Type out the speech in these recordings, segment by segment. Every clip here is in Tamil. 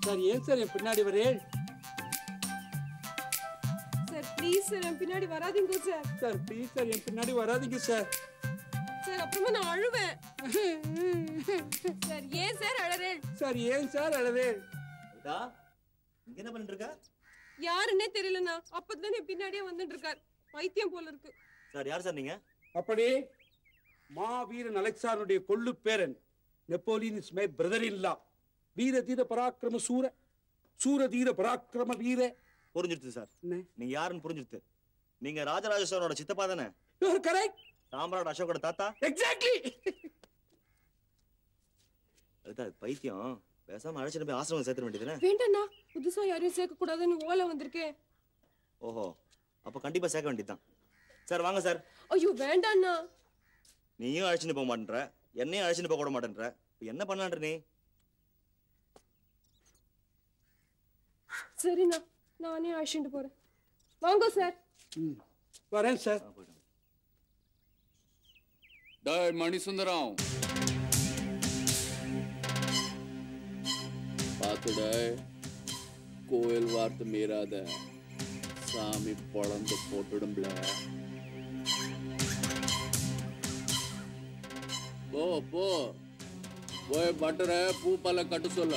சார் ஏன் சார் என் பின்னாடி வரேன்? சார் ப்ளீஸ் சார் என் பின்னாடி வராதீங்க சார். சார் ப்ளீஸ் சார் என் பின்னாடி வராதீங்க சார். சார் அப்புறமா நான் அழுவேன். சார் ஏன் சார் அழறேன்? சார் ஏன் சார் அழறேன்? இங்க என்ன பண்ணிட்டு இருக்க? யாருன்னே தெரியலண்ணா. அப்பதான் என் பின்னாடியே வந்துட்டு இருக்கார். பைத்தியம் போல இருக்கு. சார் யார் சார் நீங்க? அப்படி மாவீரன் அலெக்சாண்டருடைய கொள்ளு பேரன். Napoleon is my brother in law. வீர தீர பராக்கிரம சூர சூர தீர பராக்கிரம வீர. புரிஞ்சிடுது சார். நீங்க யாருன்னு புரிஞ்சிடுது. நீங்க ராஜராஜ சோழனோட சித்தப்பா தானே? You are correct. சாம்ராட் அசோகோட தாத்தா? எக்ஸாக்ட்லி. அதுதான் பைத்தியம். பேசாம அழைச்சிட்டு போய் ஆசிரமம் சேர்த்துட வேண்டியதுதானே? வேண்டாண்ணா, புதுசா யாரையும் சேர்க்க கூடாதுன்னு ஓலை வந்திருக்கேன். ஓஹோ, அப்ப கண்டிப்பா சேர்க்க வேண்டியதுதான். சார் வாங்க சார். ஐயோ வேண்டாண்ணா. நீயும் அழைச்சிட்டு போக மாட்டேன்ற, என்னையும் அழைச்சிட்டு போக கூட மாட்டேன்ற. என்ன பண்ணலான்ற நீ? சரிண்ணா, நானே அழைச்சிட்டு போறேன். வாங்க சார். வரேன் சார். டேய் மணிசுந்தரம், பாத்துடே, கோயில் வார்த்தை மீறாத. சாமி பொழந்து போட்டுடும்ல. போ போ, போய் பட்டர பூப்பால கட்டு சொல்ல.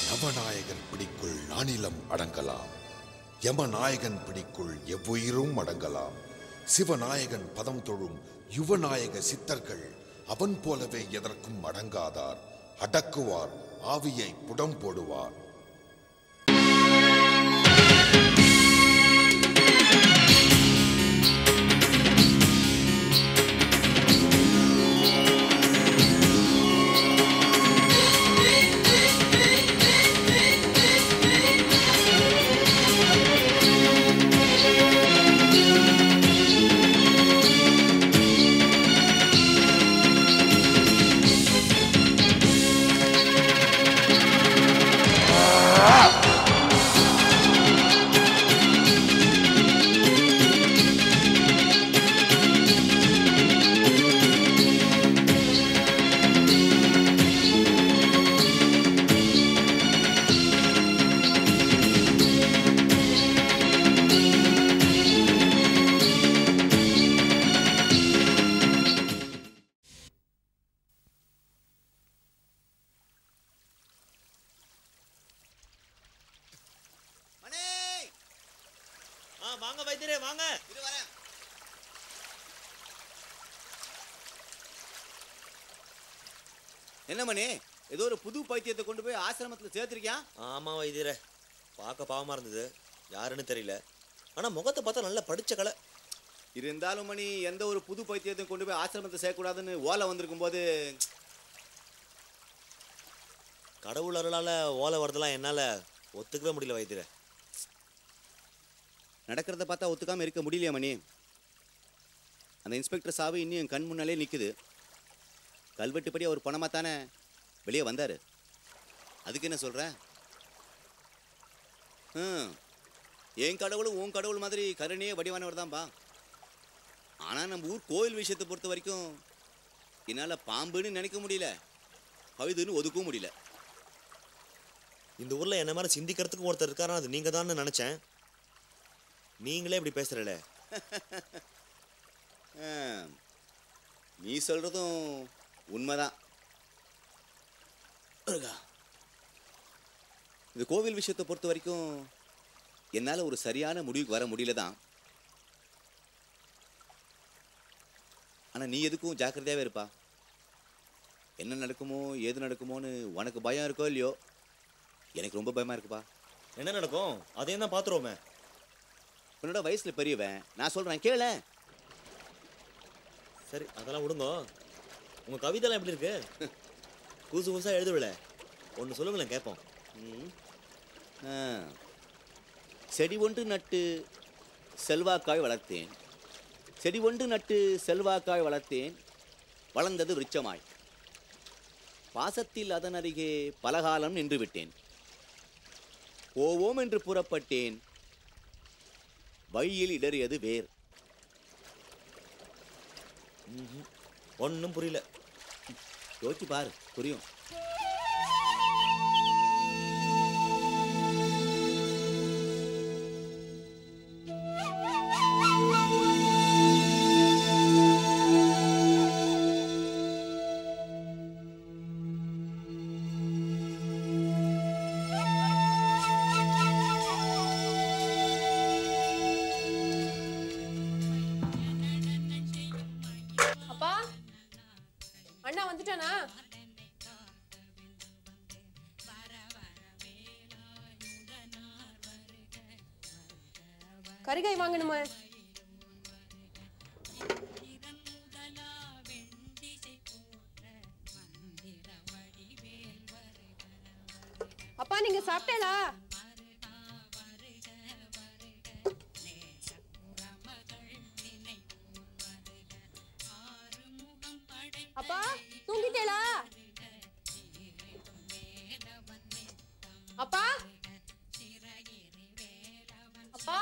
நவநாயகன் பிடிக்குள் நானிலம் அடங்கலாம். யமநாயகன் பிடிக்குள் எவ்வுயிரும் அடங்கலாம். சிவநாயகன் பதம் தொழும் யுவநாயக சித்தர்கள் அவன் போலவே எதற்கும் அடங்காதார். அடக்குவார், ஆவியை புடம் போடுவார். வாங்க வைத்தியரே வாங்க. இரு வரேன். என்ன மணி, ஏதோ ஒரு புது பைத்தியத்தை கொண்டு போய் ஆசிரமத்தில் சேர்த்திருக்கியா? ஆமா வைத்தியரே, பார்க்க பாவமா இருந்தது. யாருன்னு தெரியல, ஆனா முகத்தை பார்த்தா நல்லா படிச்ச கலை. இருந்தாலும் மணி, எந்த ஒரு புது பைத்தியத்தையும் கொண்டு போய் ஆசிரமத்தை சேர்க்கக்கூடாதுன்னு ஓலை வந்திருக்கும் போது கடவுள் அருளால ஓலை வரதெல்லாம் என்னால ஒத்துக்கவே முடியல வைத்தியரே. நடக்கிறத பார்த்தா ஒத்துக்காமல் இருக்க முடியலையா மணி? அந்த இன்ஸ்பெக்டர் சாவு இன்னும் என் கண் முன்னாலே நிற்குது. கல்வெட்டுப்படி அவர் பணமாக தானே வெளியே வந்தார். அதுக்கு என்ன சொல்கிற? என் கடவுளும் உன் கடவுள் மாதிரி கருணையே வடிவானவர் தான்பா. ஆனால் நம்ம ஊர் கோயில் விஷயத்தை பொறுத்த வரைக்கும் என்னால் பாம்புன்னு நினைக்க முடியல, பழுதுன்னு ஒதுக்கவும் முடியல. இந்த ஊரில் என்ன மாதிரி சிந்திக்கிறதுக்கு ஒருத்தர் இருக்காருன்னா அது நீங்கள் தான் நினச்சேன். நீங்களே இப்படி பேசுகிறல. நீ சொல்கிறதும் உண்மைதான். இந்த கோவில் விஷயத்தை பொறுத்த வரைக்கும் என்னால் ஒரு சரியான முடிவுக்கு வர முடியல தான். ஆனால் நீ எதுக்கும் ஜாக்கிரதையாகவே இருப்பா. என்ன நடக்குமோ ஏது நடக்குமோன்னு உனக்கு பயம் இருக்கோ இல்லையோ, எனக்கு ரொம்ப பயமாக இருக்குப்பா. என்ன நடக்கும் அதையும் தான் பார்த்துருவோமே. உன்னோட வயசில் பெரியவன், நான் சொல்கிறேன் கேள. சரி அதெல்லாம் விடுங்க. உங்கள் கவிதைலாம் எப்படி இருக்கு? புதுசு புதுசாக எழுதுவில, ஒன்று சொல்லுங்களேன் கேட்போம். செடி ஒன்று நட்டு செல்வாக்காய் வளர்த்தேன், செடி ஒன்று நட்டு செல்வாக்காய் வளர்த்தேன், வளர்ந்தது விருட்சமாய். பாசத்தில் அதன் அருகே பலகாலம் நின்று விட்டேன். போவோம் என்று புறப்பட்டேன், வழியில் இடறியது வேர். ஒன்றும் புரியல. யோசிச்சு பாரு, புரியும். அப்பா அண்ணா வந்துட்டானா? கரிகாய் வாங்கணுமா? அப்பா நீங்க சாப்பிட்டேளா? அப்பா தூங்கிட்டேளா? அப்பா அப்பா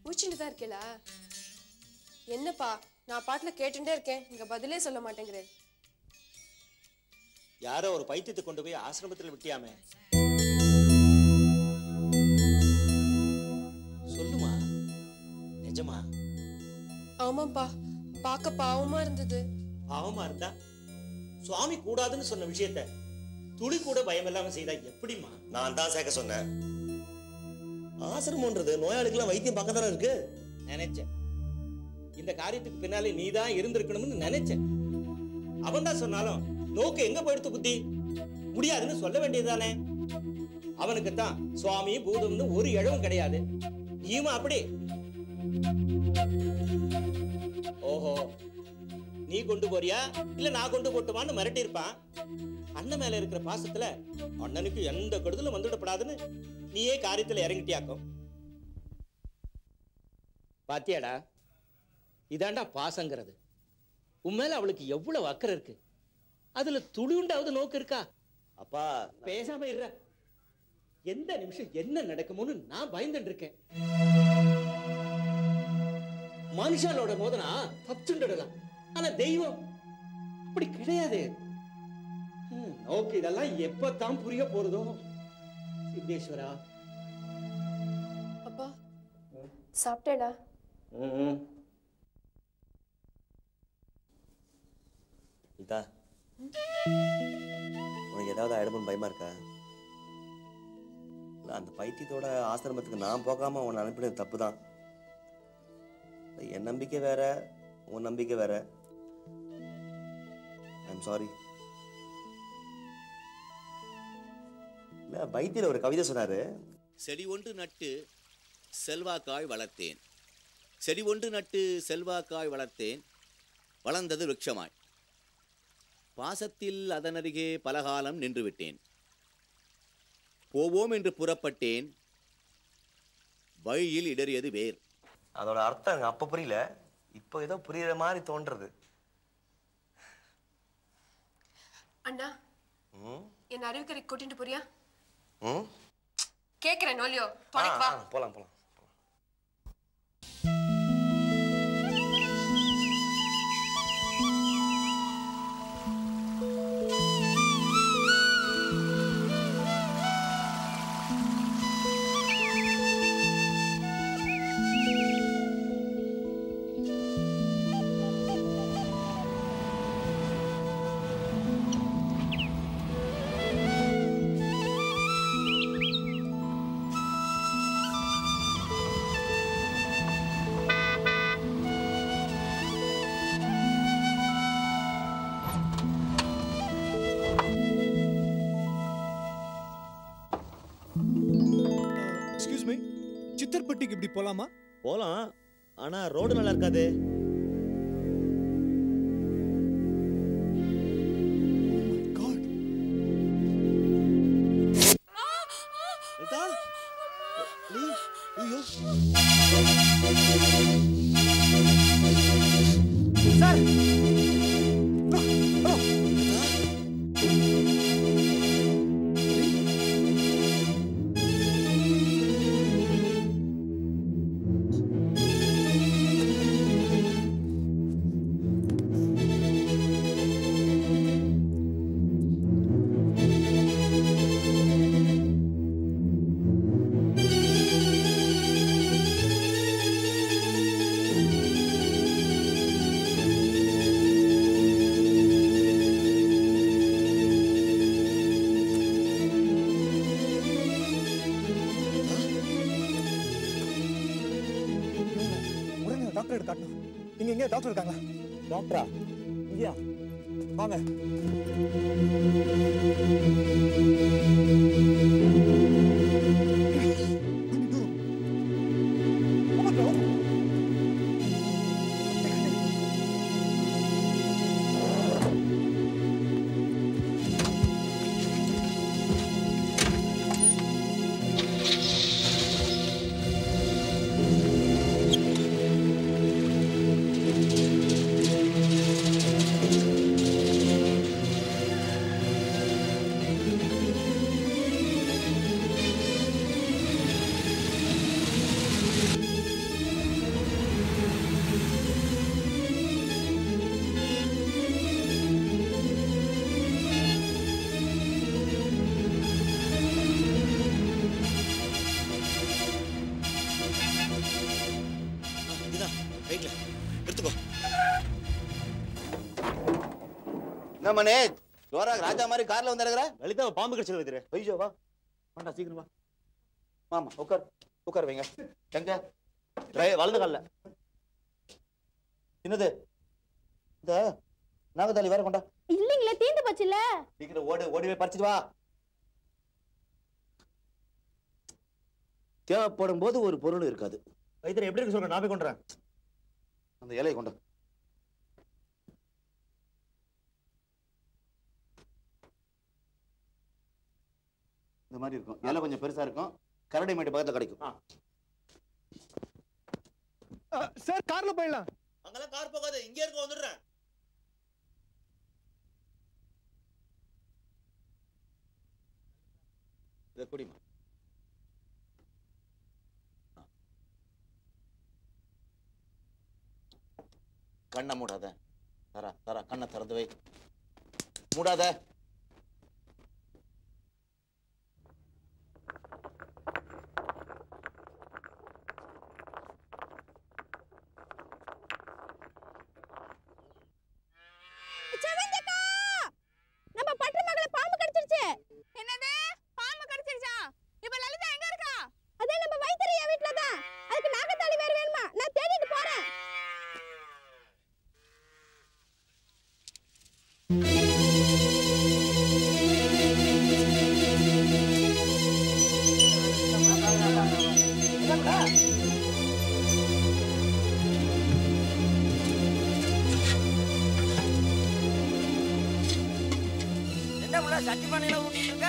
முடிச்சுட்டு தான் இருக்கேளா? என்னப்பா நான் பாட்டுல கேட்டுட்டே இருக்கேன், நீங்க பதிலே சொல்ல மாட்டேங்கிறேன். யாரோ ஒரு பைத்தியத்தை கொண்டு போய் ஆசிரமத்தில் விட்டியாமே, சொல்லுமா, நிஜமா? ஆமாப்பா, பார்க்க பாவமா இருந்தது. பாவமா இருந்தா சுவாமி கூடாதுன்னு சொன்ன விஷயத்த துளி கூட பயம் இல்லாம செய்தா எப்படிமா? நான் தான் சேர்க்க சொன்னேன். ஆசிரமம்ன்றது நோயாளிக்கெல்லாம் வைத்தியம் பார்க்க தானே இருக்கு. நினைச்சேன் இந்த காரியத்துக்கு பின்னாலே நீ தான் இருந்திருக்கணும்னு நினைச்சேன். அவன் தான் சொன்னாலும் நோக்கு எங்க போயிடுத்து புத்தி? முடியாதுன்னு சொல்ல வேண்டியதுதானே. அவனுக்கு தான் சுவாமி பூதம்னு ஒரு இழவும் கிடையாது. நீயுமா அப்படி? ஓஹோ, நீ கொண்டு போறியா இல்ல நான் கொண்டு போட்டுமான்னு மிரட்டி இருப்பான். அண்ணன் மேல இருக்கிற பாசத்துல அண்ணனுக்கு எந்த கெடுதலும் வந்துடப்படாதுன்னு நீயே காரியத்துல இறங்கிட்டியாக்கும். பாத்தியாடா, இதாண்டா பாசங்கிறது. உண்மையில அவளுக்கு எவ்வளவு அக்கறை இருக்கு, அதுல துளியுண்டாவது நோக்கு இருக்கா? அப்பா பேசாம இருற. எந்த நிமிஷம் என்ன நடக்குமோன்னு நான் பயந்துட்டு இருக்கேன். மனுஷனோட மோதனா தப்பிச்சுடலாம், ஆனா தெய்வம் அப்படி கிடையாது. நோக்கு இதெல்லாம் எப்பதான் புரிய போறதோ. சித்தேஸ்வரா. அப்பா சாப்பிட்டேடா? இதா உனக்கு ஏதாவது ஆயிடுமோன்னு பயமா இருக்கா? அந்த பைத்தியத்தோட ஆசிரமத்துக்கு நான் போகாம உன்னை அனுப்பினது தப்பு தான். என் நம்பிக்கை வேற, உன் நம்பிக்கை வேற. I'm sorry. இல்ல, பைத்தியில ஒரு கவிதை சொன்னாரு. செடி ஒன்று நட்டு செல்வாக்காய் வளர்த்தேன், செடி ஒன்று நட்டு செல்வாக்காய் வளர்த்தேன், வளர்ந்தது விருட்சமாய். பாசத்தில் அதனருகே பலகாலம் நின்று விட்டேன். போவோம் என்று புறப்பட்டேன், வழியில் இடறியது வேர். அதோட அர்த்தம் அப்ப புரியல, இப்போ ஏதோ புரியுற மாதிரி தோன்றது. அண்ணா என் அறிவுக்கரை கூட்டிட்டு போறியா? ம், கேக்குறேன் நோலியோ, துணைக்கு வா. போலாம் போலாம். எக்ஸ்கியூஸ் மீ, சித்தர்பட்டிக்கு இப்படி போலாமா? போலாம், ஆனா ரோடு நல்லா இருக்காது. சார் டாக்டர் காட்டணும். இங்க எங்க டாக்டர் இருக்காங்களா? டாக்டரா? இங்கயா? வாங்க. மனே ஜோரா ராஜா மாதிரி கார்ல வந்து இறங்குற. லலிதா பாம்பு கடிச்சது வைத்திரு. ஐயோ வா வாண்டா சீக்கிரம் வா. மாமா உட்கார் உட்கார் வைங்க. எங்க வலது கால்ல என்னது இந்த நாகதாளி வேற கொண்டா. இல்லீங்களே தீந்து போச்சுல. சீக்கிரம் ஓடி ஓடி போய் பறிச்சிட்டு வா. தேவைப்படும் போது ஒரு பொருள் இருக்காது. வைத்திரு எப்படி இருக்கு சொல்ற? நான் போய் கொண்டுறேன். அந்த இலையை கொண்டு இந்த மாதிரி இருக்கும். இலை கொஞ்சம் பெருசா இருக்கும். கரடி மேட்டு பக்கத்துல கிடைக்கும். சார் கார்ல போயிடலாம். அங்கெல்லாம் கார் போகாது. இங்கே இருக்க வந்துடுறேன். இதை குடிமா. கண்ணை மூடாத. தரா தரா கண்ணை திறந்து வை. மூடாத. நம்ம பட்டு மகள பாம்பு கடிச்சிருச்சு. என்னது? பாம்பு கடிச்சிருச்சா? இப்ப லலிதா எங்க இருக்கா? அதே நம்ம வைத்திரியா வீட்ல தான். அதுக்கு நாகத்தாளி வேற வேணுமா? நான் தேடிட்டு போறேன். என்ன புள்ள சட்டி பானையில ஊட்டிட்டு இருக்க?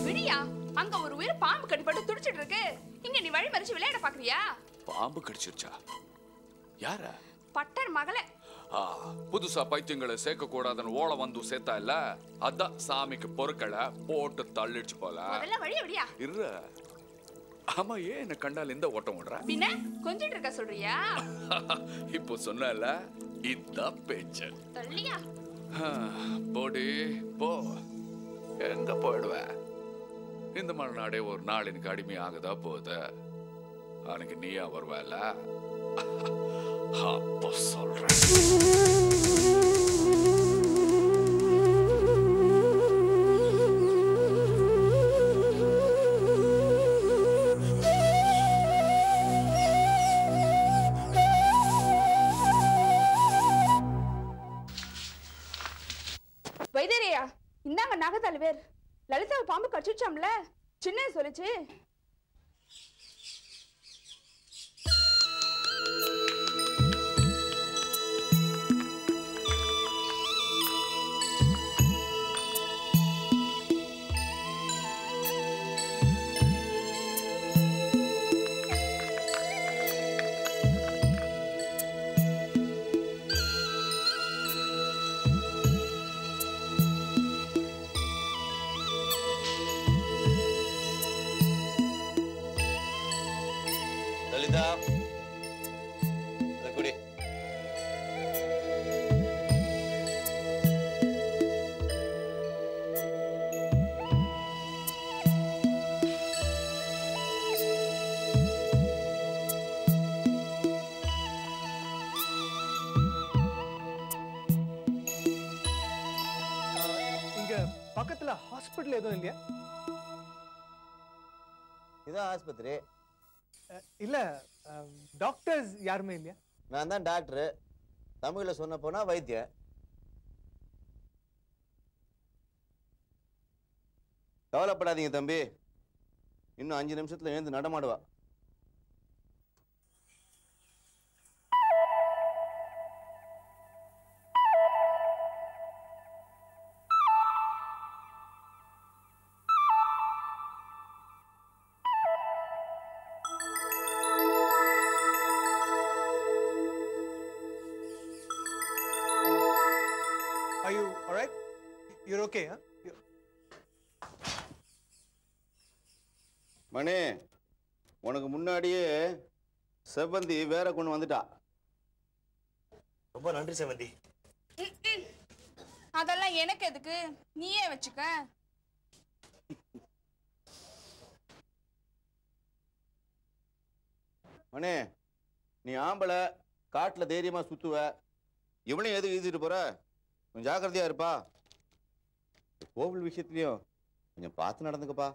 விடியா, அங்க ஒரு உயிர் பாம்பு கடிபட்டு துடிச்சிட்டு இருக்கு. இங்க நீ வழி மறிச்சு விளையாட பாக்குறியா? பாம்பு கடிச்சிருச்சா? யார? பட்டர் மகளே. புதுசா பைத்தியங்களை சேர்க்க கூடாதுன்னு ஓலை வந்து சேர்த்தா இல்ல, அதான் சாமிக்கு பொருட்களை போட்டு தள்ளிடுச்சு போல. முதல்ல வழிய விடியா. இரு. ஆமா, ஏன் என்ன கண்டால் இந்த ஓட்டம் ஓடுற? பின்ன கொஞ்சிட்டு இருக்க சொல்றியா? இப்போ சொன்னல, இதான் பேச்சு. தள்ளியா போடி போ. எங்க போயிடுவ? இந்த மறுநாடே ஒரு நாள் எனக்கு அடிமை ஆகுதா போகுது. அன்னைக்கு நீயா வருவல? அப்போ சொல்றேன். வைத்தியரையா, இந்தாங்க நாகத்தாளி வேர். லலிதாவை பாம்பு கடிச்சிச்சாம்ல, சின்ன சொல்லுச்சு. பக்கத்துல ஹாஸ்பிட்டல் எதுவும் இல்லையா? இதான் ஆஸ்பத்திரி. இல்ல டாக்டர்ஸ் யாருமே இல்லையா? நான் தான் டாக்டர். தமிழ்ல சொன்ன போனா வைத்தியர். கவலைப்படாதீங்க தம்பி, இன்னும் 5 நிமிஷத்துல எழுந்து நடமாடுவா. Are you all right? You're okay, huh? மணி, உனக்கு முன்னாடியே செவ்வந்தி வேற கொண்டு வந்துட்டா. ரொம்ப நன்றி செவந்தி. அதெல்லாம் எனக்கு எதுக்கு, நீயே வச்சுக்க. மணி, நீ ஆம்பளை, காட்டுல தைரியமா சுத்துவ. இவளையும் எதுக்கு எழுதிட்டு போற? கொஞ்சம் ஜாக்கிரதையா இருப்பா. கோவில் விஷயத்துலயும் கொஞ்சம் பார்த்து நடந்துக்கப்பா.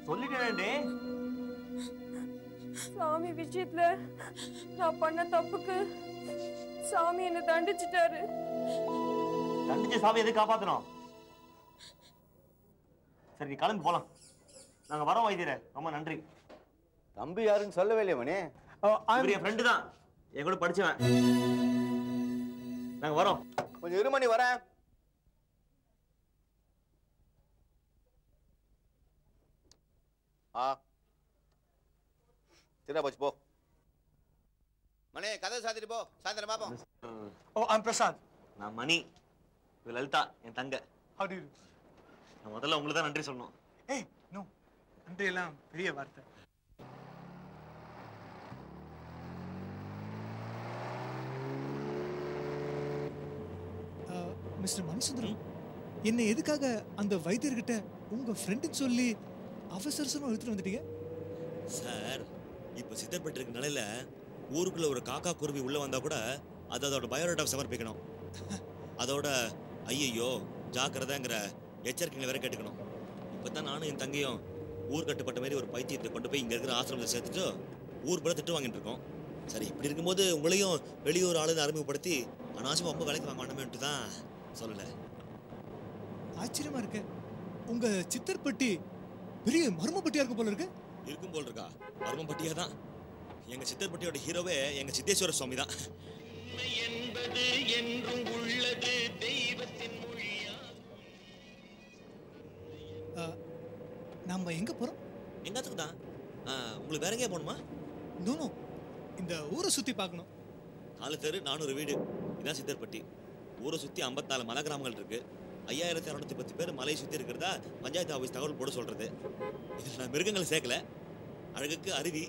சொல்லிட்டேனே, சாமி விஷயத்துல நான் பண்ண தப்புக்கு சாமி என்ன தண்டிச்சிட்டாரு. தண்டிச்ச சாமி எதுக்கு காப்பாத்தணும்? சரி, நீ கிளம்பி போலாம். நாங்க வரோம் வைத்தியரே. ரொம்ப நன்றி. தம்பி யாருன்னு சொல்லவே இல்லையா மணி? இவர் என் ஃப்ரெண்டு தான், என் கூட படிச்சவன். நாங்க வரோம். கொஞ்சம் இரு மணி, வரேன். சரியா போச்சு, போ. மணி, கதை சாத்திட்டு போ. சாயந்தரம் பாப்போம். Oh, I'm Prasad. நான் மணி. இது லலிதா, என் தங்க. How do you do? நான் முதல்ல உங்களுக்கு தான் நன்றி சொல்லணும். Hey, no. நன்றி எல்லாம் பெரிய வார்த்தை. மிஸ்டர் மணிசுந்தரம், என்ன எதுக்காக அந்த வைத்தியர்கிட்ட உங்க ஃப்ரெண்டுன்னு சொல்லி அவசரமா எடுத்துட்டு வந்துட்டீங்க? சார், இப்ப சித்தப்பட்டு இருக்க நிலையில ஊருக்குள்ள ஒரு காக்கா குருவி உள்ள வந்தா கூட அது அதோட பயோடேட்டா சமர்ப்பிக்கணும். அதோட ஐயோ ஜாக்கிரதைங்கிற எச்சரிக்கைகளை வேற கேட்டுக்கணும். இப்பதான் நானும் என் தங்கையும் ஊர் கட்டுப்பட்ட மாதிரி ஒரு பைத்தியத்தை கொண்டு போய் இங்க இருக்கிற ஆசிரமத்தை சேர்த்துட்டு ஊர் கூட திட்டு வாங்கிட்டு இருக்கோம். சரி, இப்படி இருக்கும்போது உங்களையும் வெளியூர் ஆளுன்னு அறிமுகப்படுத்தி அனாவசியமா ரொம்ப வேலைக்கு வாங்க வேண்டாமேன்ட்டு தான் சொல்லல. ஆச்சரியமா இருக்கு. உங்க சித்தர்பட்டி பெரிய மர்மப்பட்டியா இருக்கும் போல இருக்கு. இருக்கும் போல் இருக்கா? மர்மப்பட்டியா தான். எங்க சித்தர்பட்டியோட ஹீரோவே எங்க சித்தேஸ்வர சுவாமி தான். என்பது என்றும் உள்ளது தெய்வத்தின் மொழியா. நாம எங்க போறோம்? எங்கத்துக்கு தான். உங்களுக்கு வேற எங்கேயா போகணுமா? நோ, இந்த ஊரை சுத்தி பார்க்கணும். 4 தெரு 400 வீடு, இதான் சித்தர்பட்டி. ஊரை சுத்தி 54 மலை கிராமங்கள் இருக்கு. 5610 பேர் மலையை சுத்தி இருக்கிறதா பஞ்சாயத்து ஆஃபீஸ் தகவல் போட சொல்றது. இதில் நான் மிருகங்களை சேர்க்கல. அழகுக்கு அருவி,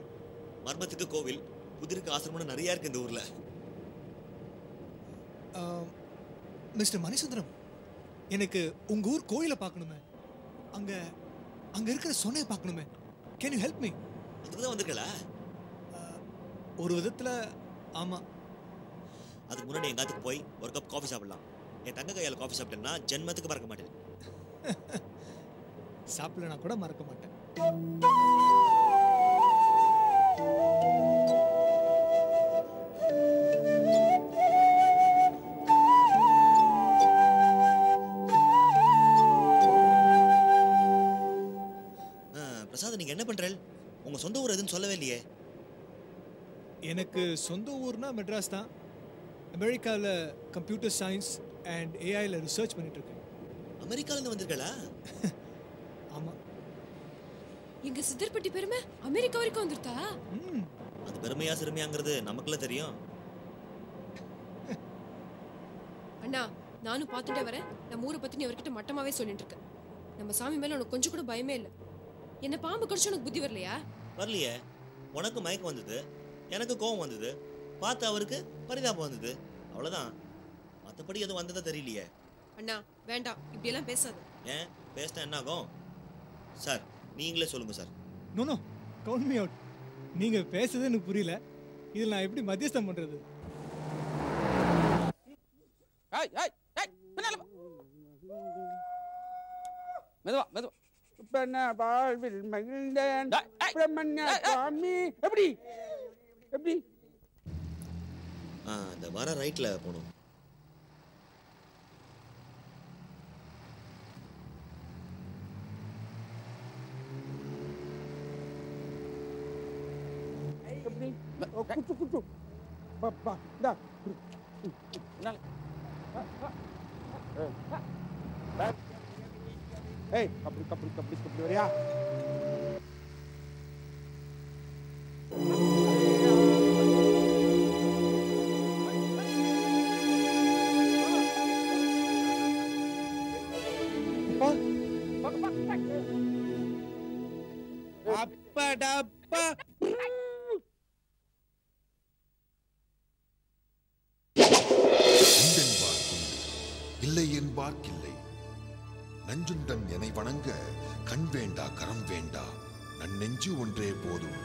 மர்மத்துக்கு கோவில், புதிருக்கு ஆசிரமம் நிறைய இருக்கு இந்த ஊர்ல. மிஸ்டர் மணிசுந்தரம், எனக்கு உங்க ஊர் கோயிலை பார்க்கணுமே. அங்க அங்க இருக்கிற சொன்னையை பார்க்கணுமே. Can you help me? அதுக்கு தான் வந்திருக்கல. ஒரு விதத்துல ஆமா. அதுக்கு முன்னாடி எங்காத்துக்கு போய் ஒரு கப் காஃபி சாப்பிடலாம். என் தங்க கையால் காஃபி சாப்பிட்டேன்னா ஜென்மத்துக்கு மறக்க மாட்டேன். சாப்பிடலனா கூட மறக்க மாட்டேன். பிரசாத், நீங்க என்ன பண்றீங்க? உங்க சொந்த ஊர் எதுன்னு சொல்லவே இல்லையே. எனக்கு சொந்த ஊர்னா மெட்ராஸ் தான். அமெரிக்காவில் கம்ப்யூட்டர் சயின்ஸ் அண்ட் ஏஐல ரிசர்ச் பண்ணிட்டு இருக்கேன். அமெரிக்காலேருந்து வந்திருக்கலா? ஆமா. எங்க சித்தர்பட்டி பெருமை அமெரிக்கா வரைக்கும் வந்துருத்தா? அது பெருமையா சிறுமையாங்கிறது நமக்குள்ள தெரியும். அண்ணா, நானும் பார்த்துட்டே வரேன். நம்ம ஊரை பத்தி நீ அவர்கிட்ட மட்டமாவே சொல்லிட்டு இருக்க. நம்ம சாமி மேல உனக்கு கொஞ்சம் கூட பயமே இல்லை. என்ன பாம்பு கடிச்சு உனக்கு புத்தி வரலையா? வரலையே. உனக்கு மயக்கம் வந்தது, எனக்கு கோபம் வந்தது, பார்த்து அவருக்கு பரிதாபம் வந்தது, அவ்வளவுதான். மற்றபடி எதுவும் வந்ததா தெரியலையே. அண்ணா வேண்டாம், இப்படி எல்லாம் பேசாத. ஏன் பேசினா என்ன ஆகும்? சார் நீங்களே சொல்லுங்க sir. No no, count me out. நீங்க பேசுறது எனக்கு புரியல. இதில் நான் எப்படி மத்தியஸ்தம் பண்றது? மெதுவா மெதுவா. வாழ்வில் மகிழ்ந்தேன் பிரம்மண்ய சுவாமி. எப்படி எப்படி? இந்த வர ரைட்ல போகணும். எப்படி? குச்சு குச்சு. பாப்பா டா. ஏய் கபடி கபடி கபடி கபடி வரியா? அப்படப்பா. இல்லை என்பார்க்கில்லை. நஞ்சுண்டன் என்னை வணங்க கண் வேண்டா கரம் வேண்டா, நன்னெஞ்சு ஒன்றே போதும்.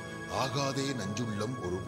ஆகாதே நஞ்சுள்ளம் ஒரு